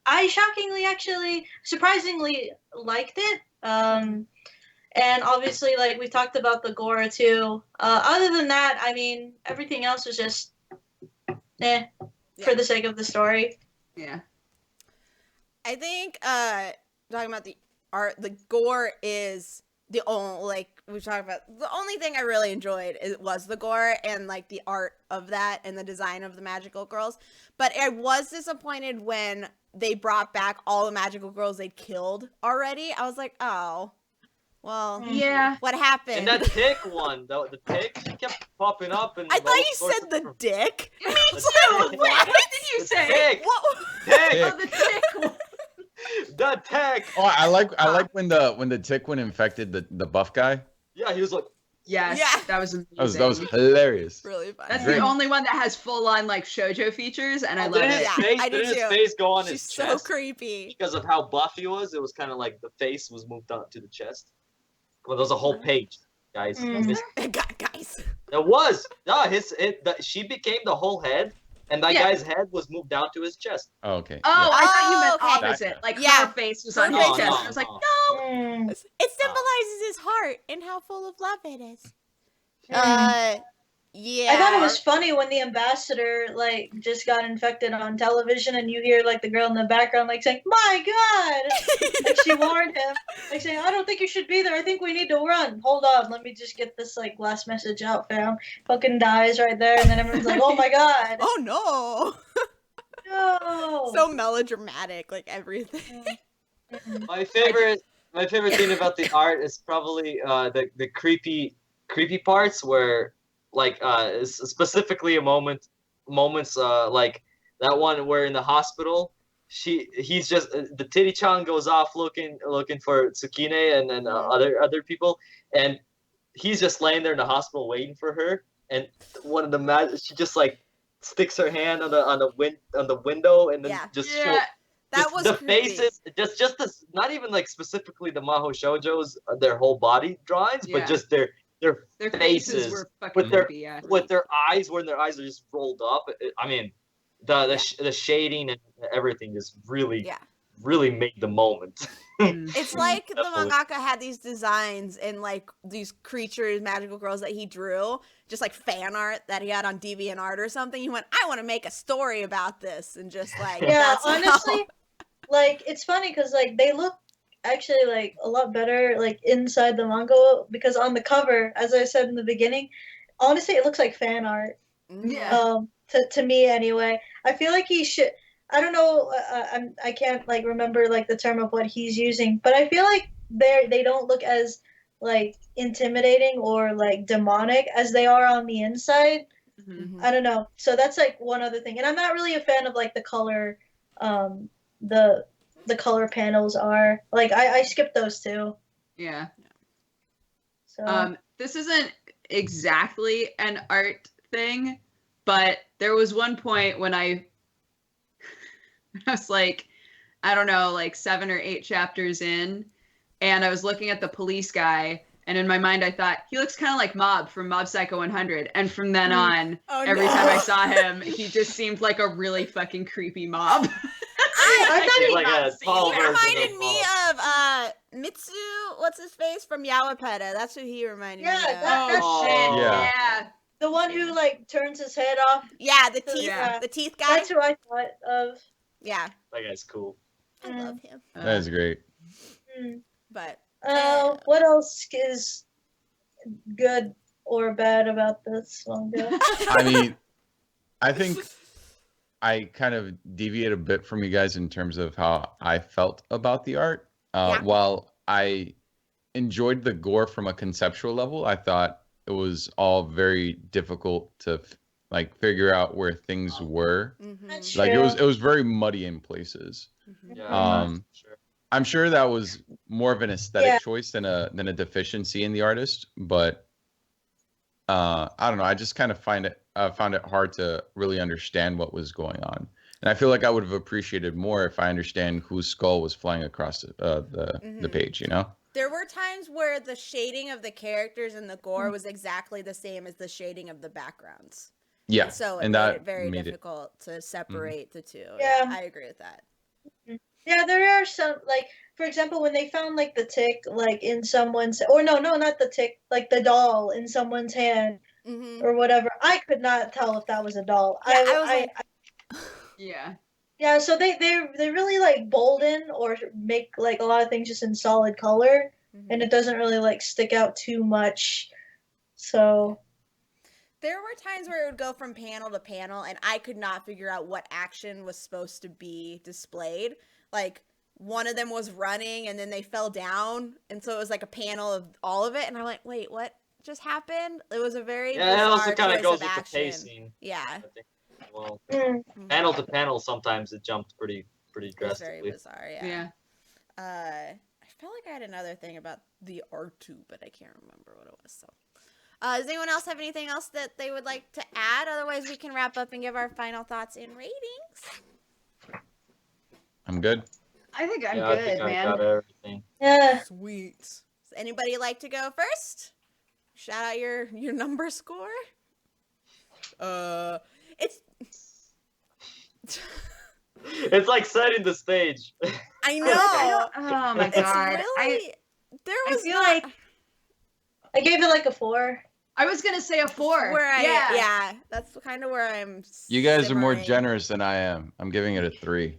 I shockingly, actually, surprisingly liked it. And obviously, like we talked about the gore too. Other than that, I mean, everything else was just, for the sake of the story. Yeah. I think talking about the art, the gore is the only, like we talked about, the only thing I really enjoyed was the gore and like the art of that and the design of the magical girls. But I was disappointed when they brought back all the magical girls they'd killed already. I was like, oh, well, Yeah. what happened? And that tick one, the tick, she kept popping up. And I thought you said the dick. Me The too. tick. What did you The say? tick. What? Tick. Oh, the tick one. The tick. Oh, I like when the tick one infected the buff guy. Yeah, he was like, Yes, Yeah. that was amazing. That was hilarious. Really fun. That's Great. the only one that has full on like shoujo features, and I love didn't it. his Yeah, face, I do didn't his too. face go on She's his so chest? creepy. Because of how buff he was, it was kind of like the face was moved up to the chest. Well, there was a whole page, guys. Guys. It was. No, she became the whole head, and that Yeah. guy's head was moved down to his chest. Oh, okay. Oh, yeah. I thought you meant okay. opposite. Like Yeah. her face was Her on his face chest. was- I was like, no. no. It symbolizes his heart and how full of love it is. Yeah. I thought it was funny when the ambassador like just got infected on television, and you hear like the girl in the background like saying, "My God!" Like she warned him, like saying, "I don't think you should be there. I think we need to run. Hold on, let me just get this like last message out, fam." Fucking dies right there, and then everyone's like, "Oh my God, Oh no. no!" So melodramatic, like everything. My favorite thing about the art is probably the creepy parts where like specifically moments like that one where in the hospital he's just the titty-chan goes off looking for Tsukine and then other people, and he's just laying there in the hospital waiting for her, and one of the she just like sticks her hand on the window and then Yeah. just Yeah. show That just was the creepy. faces, just this, not even like specifically the Maho Shoujo's their whole body drawings, Yeah. but just their Their faces faces were fucking with their creepy. Yeah. with their eyes when their eyes are just rolled up. I mean, the shading and everything just really Yeah. really made the moment. It's like the Definitely. mangaka had these designs and like these creatures, magical girls that he drew, just like fan art that he had on DeviantArt or something. He went, I want to make a story about this, and just like Yeah, that's how- honestly, like it's funny because like they look actually like a lot better like inside the manga, because on the cover, as I said in the beginning, honestly it looks like fan art. Yeah. To me anyway. I feel like he should. I don't know. I can't like remember like the term of what he's using, but I feel like they don't look as like intimidating or like demonic as they are on the inside. Mhm. I don't know. So that's like one other thing, and I'm not really a fan of like the color. The color panels are like I skipped those too. Yeah. So This isn't exactly an art thing, but there was one point when I was like, I don't know, like 7 or 8 chapters in, and I was looking at the police guy, and in my mind I thought, he looks kind of like Mob from Mob Psycho 100. And from then on, Oh, every no. time I saw him, he just seemed like a really fucking creepy mob. I thought He's like a tall He version reminded of me Mob. of Mitsu, what's his face from Yawapeta. That's who he reminded me of. that's Oh, shit. Yeah. Yeah. The one who like turns his head off. Yeah, the teeth, Yeah. the teeth guy. That's who I thought of. Yeah, That guy's cool. I love him. That is great. But What else is good or bad about this manga? I mean, I think I kind of deviate a bit from you guys in terms of how I felt about the art. Yeah. While I enjoyed the gore from a conceptual level, I thought it was all very difficult to like figure out where things were. That's Like true. it was very muddy in places. Yeah, sure. I'm sure that was more of an aesthetic Yeah. choice than a deficiency in the artist, but I don't know. I just kind of found it hard to really understand what was going on, and I feel like I would have appreciated more if I understand whose skull was flying across the page. You know? there were times where the shading of the characters and the gore was exactly the same as the shading of the backgrounds. Yeah. And so it and made that it very made difficult to separate the two. Yeah. I agree with that. Yeah, there are some like, for example, when they found like the tick like in someone's, or no, not the tick, like the doll in someone's hand Mm-hmm. or whatever. I could not tell if that was a doll. Yeah, I was like, Yeah. Yeah, so they really like bolden or make like a lot of things just in solid color, Mhm. and it doesn't really like stick out too much. So There were times where it would go from panel to panel, and I could not figure out what action was supposed to be displayed. Like, one of them was running, and then they fell down, and so it was like a panel of all of it, and I'm like, wait, what just happened? It was a very Yeah, it also bizarre kind of choice goes of with the action. pacing. Yeah. I think. Well, mm, panel to panel, sometimes it jumped pretty It was very drastically. bizarre, yeah. Yeah. I felt like I had another thing about the R2, but I can't remember what it was, so. Does anyone else have anything else that they would like to add? Otherwise, we can wrap up and give our final thoughts and ratings. I'm good. I think I'm Yeah, good, I think man. I got everything. yeah. Sweet. Does anybody like to go first? Shout out your number score. It's It's like setting the stage. I know. Oh my It's god. really there I was feel not like I gave it like a 4. I was gonna say a 4. where I yeah. yeah, that's kind of where I'm. You guys are more simmering. generous than I am. I'm giving it a 3.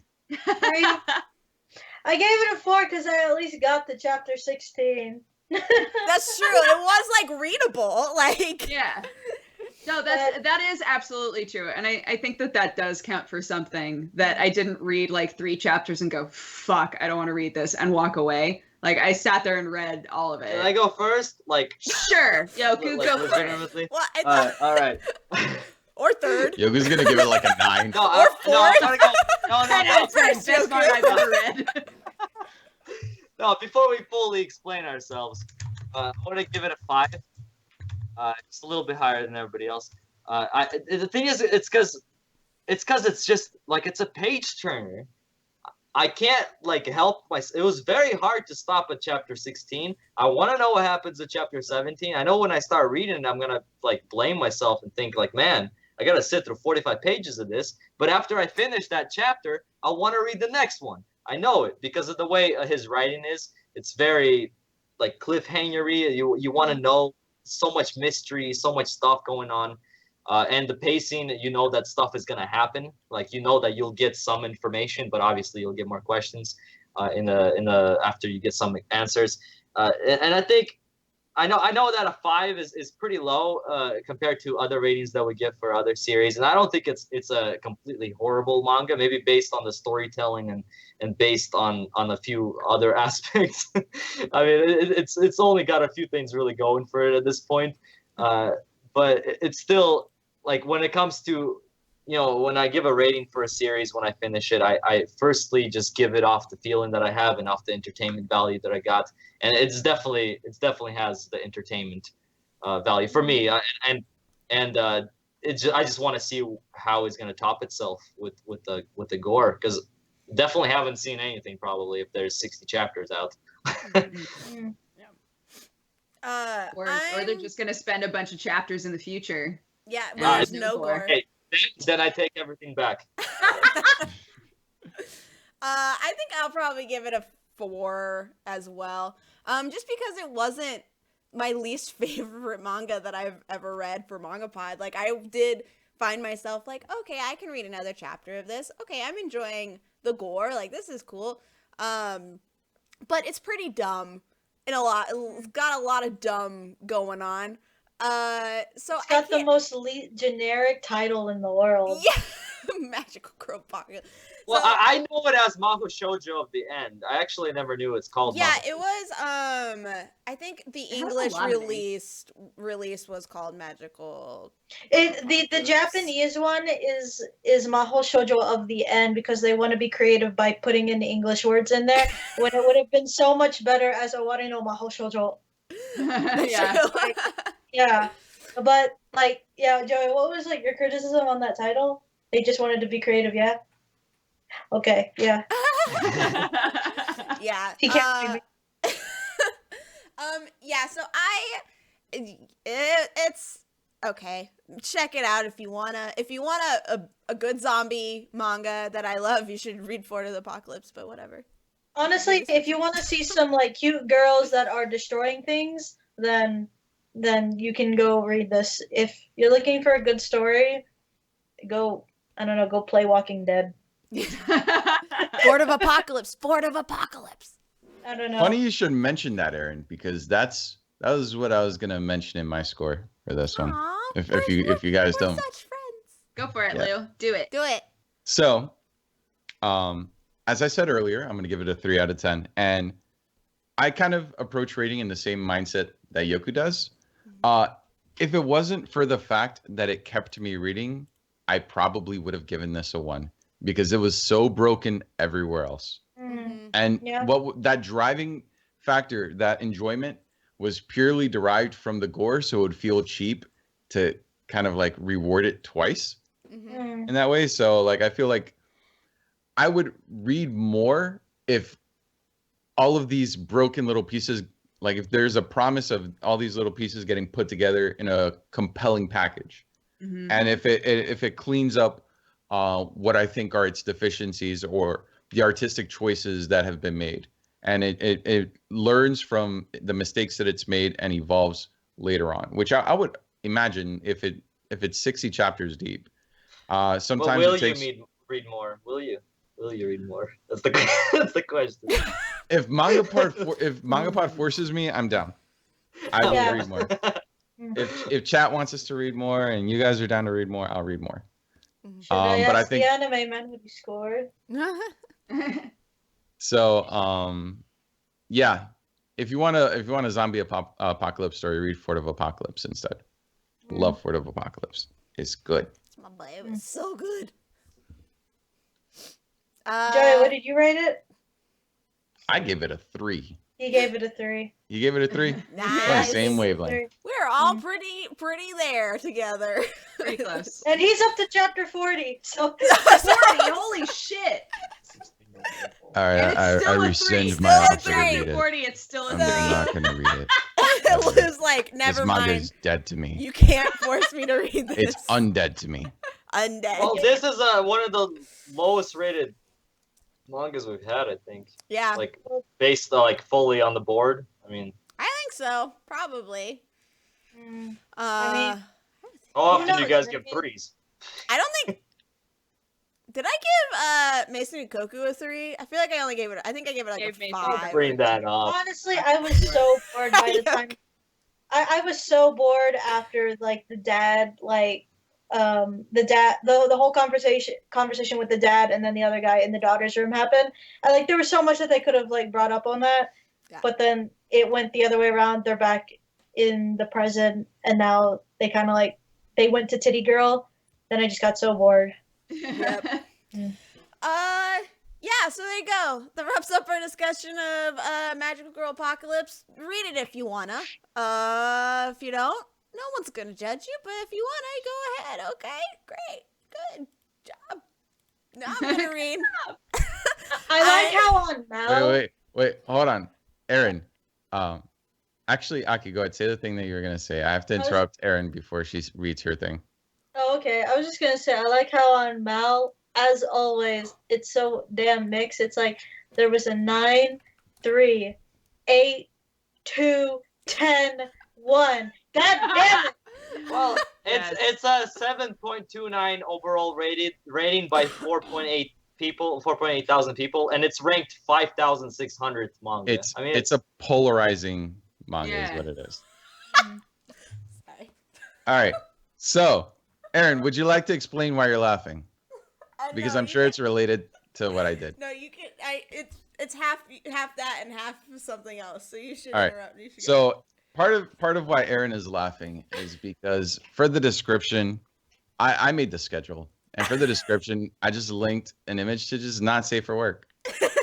I gave it a 4 because I at least got the chapter 16. That's true. It was like readable. Like Yeah. No, that is absolutely true. And I think that does count for something, that I didn't read like 3 chapters and go, fuck, I don't want to read this, and walk away. Like, I sat there and read all of it. Can I go first? Like, Sure. Yo, go like for it. legitimately? well, I thought, All right. or third. Yogu's gonna give it like a 9. No, I gotta go. No, And no, it's the best manga I've ever read. no. Before we fully explain ourselves, I want to give it a 5. Just a little bit higher than everybody else. The thing is, it's because it's just like it's a page turner. I can't like help myself. It was very hard to stop at chapter 16. I want to know what happens at chapter 17. I know when I start reading it, I'm gonna like blame myself and think like, man, I gotta sit through 45 pages of this. But after I finish that chapter, I want to read the next one. I know it because of the way his writing is. It's very like cliffhangery. You want to know so much mystery, so much stuff going on. And the pacing, you know that stuff is gonna happen. Like you know that you'll get some information, but obviously you'll get more questions in the after you get some answers. And I think I know that a 5 is pretty low compared to other ratings that we give for other series, and I don't think it's a completely horrible manga. Maybe based on the storytelling and based on a few other aspects. I mean, it's only got a few things really going for it at this point, but it's still. Like when it comes to, when I give a rating for a series, when I finish it, I firstly just give it off the feeling that I have and off the entertainment value that I got, and it definitely has the entertainment value for me, I just want to see how it's gonna top itself with the gore, because definitely haven't seen anything probably if there's 60 chapters out. Mm. Or they're just gonna spend a bunch of chapters in the future. Yeah, Yeah, there's no no gore. gore. Hey, then I take everything back. I think I'll probably give it a 4 as well. Just because it wasn't my least favorite manga that I've ever read for MangaPod. Like I did find myself like, okay, I can read another chapter of this. Okay, I'm enjoying the gore. Like this is cool. But it's pretty dumb in it's got a lot of dumb going on. So It's got the most generic title in the world. Yeah, Magical Girl Pocket. Well, So- I know it as Maho Shoujo of the End. I actually never knew it's called. Yeah, Maho it was. I think the has a English lot of names. release was called Magical. The Japanese one is Mahou Shoujo of the End because they want to be creative by putting in the English words in there. When it would have been so much better as Owari no Mahou Shoujo. Yeah. Yeah, but like, yeah, Joey, what was like your criticism on that title? They just wanted to be creative, yeah. Okay, yeah. Yeah. He can't read me. Yeah. So it's okay. Check it out if you wanna. If you want a good zombie manga that I love, you should read Fort of the Apocalypse. But whatever. Honestly, if you want to see some like cute girls that are destroying things, then you can go read this. If you're looking for a good story, go play Walking Dead. Board of Apocalypse. Board of Apocalypse. I don't know. Funny you should mention that, Aaron, because that was what I was gonna mention in my score for this one. Aw, If we're- you guys we're don't. such friends. Go for it, Yeah. Lou. Do it. Do it. So, as I said earlier, I'm gonna give it a 3 out of 10, and I kind of approach rating in the same mindset that Yoku does. If it wasn't for the fact that it kept me reading, I probably would have given this a 1 because it was so broken everywhere else. Mm. And Yeah. that driving factor, that enjoyment, was purely derived from the gore, so it would feel cheap to kind of like reward it twice Mm. in that way. So like I feel like I would read more if all of these broken little pieces, like if there's a promise of all these little pieces getting put together in a compelling package, Mhm. and if it cleans up what I think are its deficiencies or the artistic choices that have been made, and it learns from the mistakes that it's made and evolves later on, which I would imagine if it's 60 chapters deep. But Sometimes will it takes. you read more? Will you? Will you read more? That's the that's the question. If MangaPod forces me, I'm down. I will Yeah. read more. If chat wants us to read more and you guys are down to read more, I'll read more. Should I but I ask think the anime man what he scored? so. Yeah, if you want a zombie apocalypse story, read Fort of Apocalypse instead. Love Fort of Apocalypse. It's good. My boy, it was so good. Joey, what did you rate it? I give it a 3. He gave it a 3. You gave it a 3. We're on the Nice. same wavelength. We're all pretty there together. Pretty close. And he's up to chapter 40. So 40, holy shit. All right, And it's I still a 3. rescind Still my a offer to 3. read it. 40, it's still a I'm 3. not gonna read it. It was like, never This mind. manga's dead to me. You can't force me to read this. It's undead to me. Undead. Well, this is one of the lowest rated mangas we've had, I think. Yeah, Like based like fully on the board. I mean, I think so. Probably. Mm. Uh, how often do knows, you guys I give mean- 3s? I don't think. Did I give Mason Koku a 3? I feel like I only gave it. I think I gave it like Gave a Mason 5. Bring that up. honestly, I was so bored by the time. I was so bored after like the dad, like the whole conversation with the dad and then the other guy in the daughter's room happened. I like there was so much that they could have like brought up on that, Yeah. but then it went the other way around. They're back in the present, and now they kind of like they went to Titty Girl. Then I just got so bored. Yep. Yeah, so there you go. That wraps up our discussion of Magical Girl Apocalypse. Read it if you wanna. If you don't, no one's gonna judge you, but if you wanna, go ahead. Okay, great, good job. Now I'm gonna read. I like how on Mel. Wait, hold on. Aaron. Actually, Aki, go ahead. Say the thing that you were gonna say. I have to interrupt Erin before she reads her thing. Oh, okay. I was just gonna say I like how on Mal, as always, it's so damn mixed. It's like there was a 9, 3, 8, 2, 10, 1. God damn it! Well, Yes. it's a 7.29 overall rating by 4.8 people, 4.8 thousand people, and it's ranked 5,600th manga. It's a polarizing manga, is Yeah. what it is. Sorry. All right. So, Aaron, would you like to explain why you're laughing? Because No, I'm you sure can- it's related to what I did. No, you can. It's half that and half something else. So you should All right. interrupt. You should go. So part of why Aaron is laughing is because for the description, I made the schedule, and for the description, I just linked an image to just not safe for work.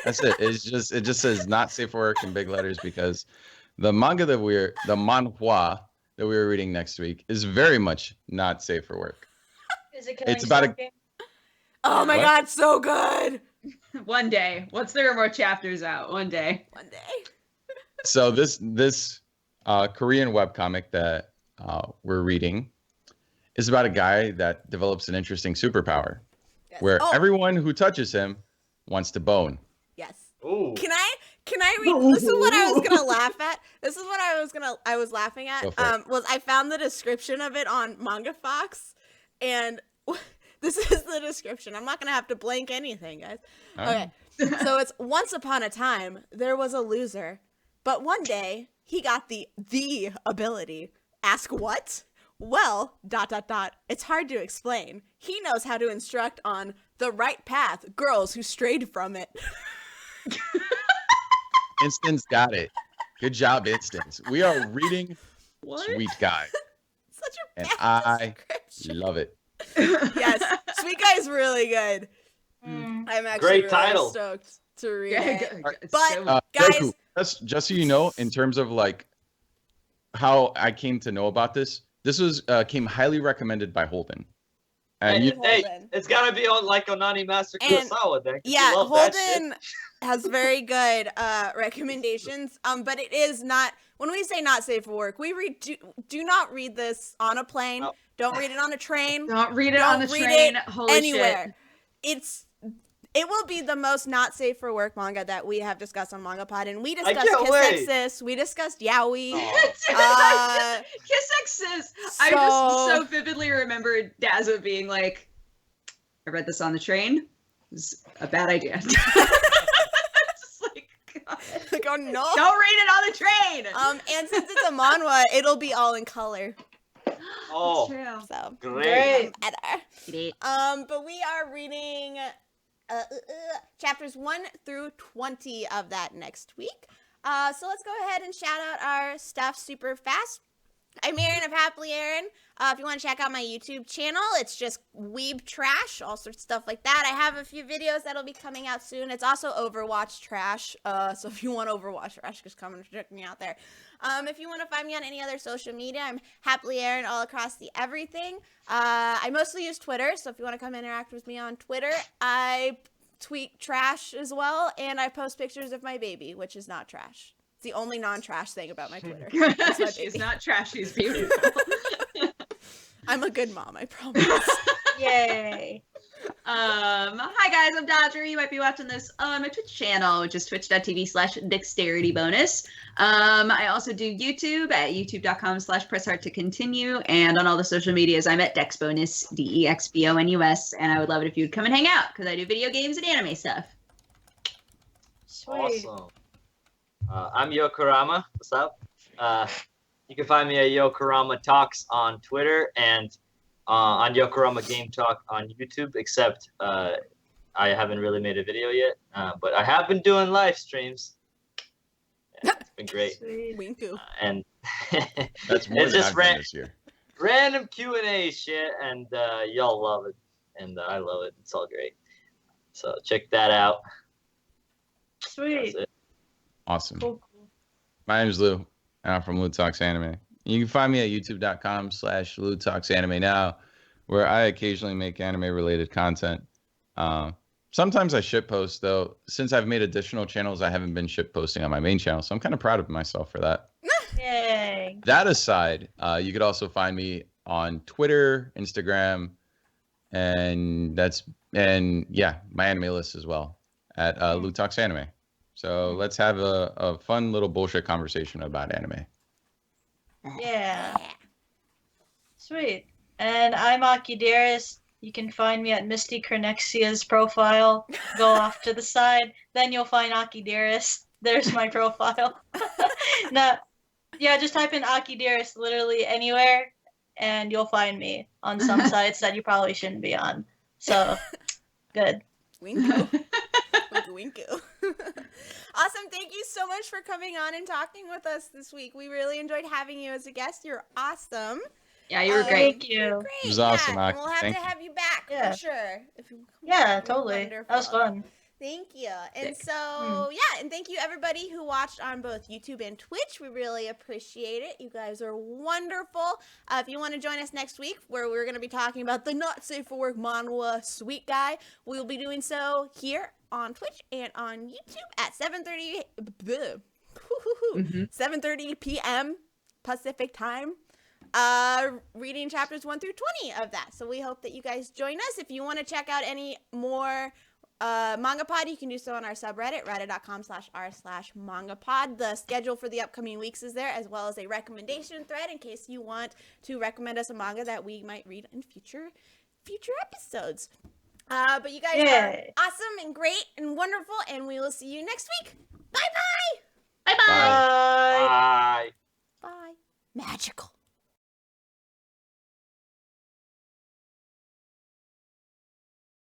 That's it. It just says not safe for work in big letters because the manhwa that we were reading next week is very much not safe for work. Is it It's about a- Oh my What? god, so good. One day. Once there are more chapters out, one day. One day. So this Korean webcomic that we're reading is about a guy that develops an interesting superpower Yes. where Oh, everyone who touches him wants to bone. yes. Ooh. Can I read? This is what I was gonna laugh at. This is what I was laughing at. Go for it. Was I found the description of it on Manga Fox, and This is the description. I'm not going to have to blank anything, guys. All Okay. So it's once upon a time, there was a loser, but one day he got the ability. Ask what? Well, ... It's hard to explain. He knows how to instruct on the right path girls who strayed from it. Instance got it. Good job, Instance. We are reading Sweet Guy, Such a and bad I description. love it. Yes, Sweet Guy is really good. Mm. I'm actually Great really title. stoked to read Yeah, it. it's But- so- Guys- Goku, just so you know, in terms of like how I came to know about this, this was came highly recommended by Holden. And you, Hey, Holden. it's gotta be on like Onani Master And- Kurosawa then. 'cause you Yeah, love that shit. Holden has very good recommendations. But it is not, when we say not safe for work, we read do not read this on a plane. No. Don't read it on a train. Don't read it Don't on the read train. it Holy anywhere. shit. It will be the most not safe for work manga that we have discussed on MangaPod, and we discussed can't Kiss wait. Exis, we discussed Yaoi. Aw. Kiss Exis. I just so- so vividly remember Dazza being like, I read this on the train. It was a bad idea. Just like, God. Like, oh no. Don't read it on the train. And since it's a manhwa, it'll be all in color. Oh, True. So great. Great. but we are reading chapters 1 through 20 of that next week. So let's go ahead and shout out our stuff super fast. I'm Aaron of Happily Aaron. If you want to check out my YouTube channel, it's just Weeb Trash, all sorts of stuff like that. I have a few videos that'll be coming out soon. It's also Overwatch Trash. So if you want Overwatch Trash, just come and check me out there. If you want to find me on any other social media, I'm Happily Aaron all across the everything. I mostly use Twitter, so if you want to come interact with me on Twitter, I tweet trash as well, and I post pictures of my baby, which is not trash. It's the only non-trash thing about my Twitter. It's my She's baby. not trash. She's beautiful. I'm a good mom, I promise. Yay. Hi guys, I'm Dodger. You might be watching this on my Twitch channel, which is twitch.tv/dexteritybonus. I also do YouTube at youtube.com/pressheart to continue, and on all the social medias, I'm at dexbonus, DEXBONUS, and I would love it if you'd come and hang out, because I do video games and anime stuff. Sweet. Awesome. I'm Yokurama. What's up? You can find me at Yokurama Talks on Twitter and on Yokurama Game Talk on YouTube, except I haven't really made a video yet, but I have been doing live streams. Yeah, it's been great. Sweet. Winku. And that's more it's than just I've done this year. random Q&A shit, and y'all love it, and I love it. It's all great. So check that out. Sweet. That's it. Awesome. Cool. My name is Lou, and I'm from Lou Talks Anime. You can find me at youtube.com/Lou Talks Anime now, where I occasionally make anime-related content. Sometimes I shitpost, though. Since I've made additional channels, I haven't been shitposting on my main channel, so I'm kind of proud of myself for that. Yay. That aside, you could also find me on Twitter, Instagram, and my anime list as well at Lou Talks Anime. So let's have a fun little bullshit conversation about anime. Yeah. Sweet. And I'm AkiDearest. You can find me at Misty Cornexia's profile. Go off to the side. Then you'll find AkiDearest. There's my profile. No, yeah, just type in AkiDearest literally anywhere, and you'll find me on some sites that you probably shouldn't be on. So, good. Winku. Winku, winku. Awesome. Thank you so much for coming on and talking with us this week. We really enjoyed having you as a guest. You're awesome. Yeah, you were great. Thank You're you. great. It was awesome, Yeah, and Aki. we'll have Thank to you. have you back Yeah. for sure. If you, Yeah, you're totally. That was wonderful. fun. Thank you. And Sick. so, yeah, and thank you everybody who watched on both YouTube and Twitch. We really appreciate it. You guys are wonderful. If you want to join us next week, where we're going to be talking about the not safe for work manhwa Sweet Guy, we will be doing so here on Twitch and on YouTube at 7:30 Mhm. 7:30 p.m. Pacific time. Reading chapters 1 through 20 of that. So we hope that you guys join us. If you want to check out any more MangaPod, you can do so on our subreddit, reddit.com/r/MangaPod. The schedule for the upcoming weeks is there, as well as a recommendation thread in case you want to recommend us a manga that we might read in future future episodes. But you guys are Yay. awesome and great and wonderful, and we will see you next week. Bye-bye. Bye-bye. Bye. Bye. Magical.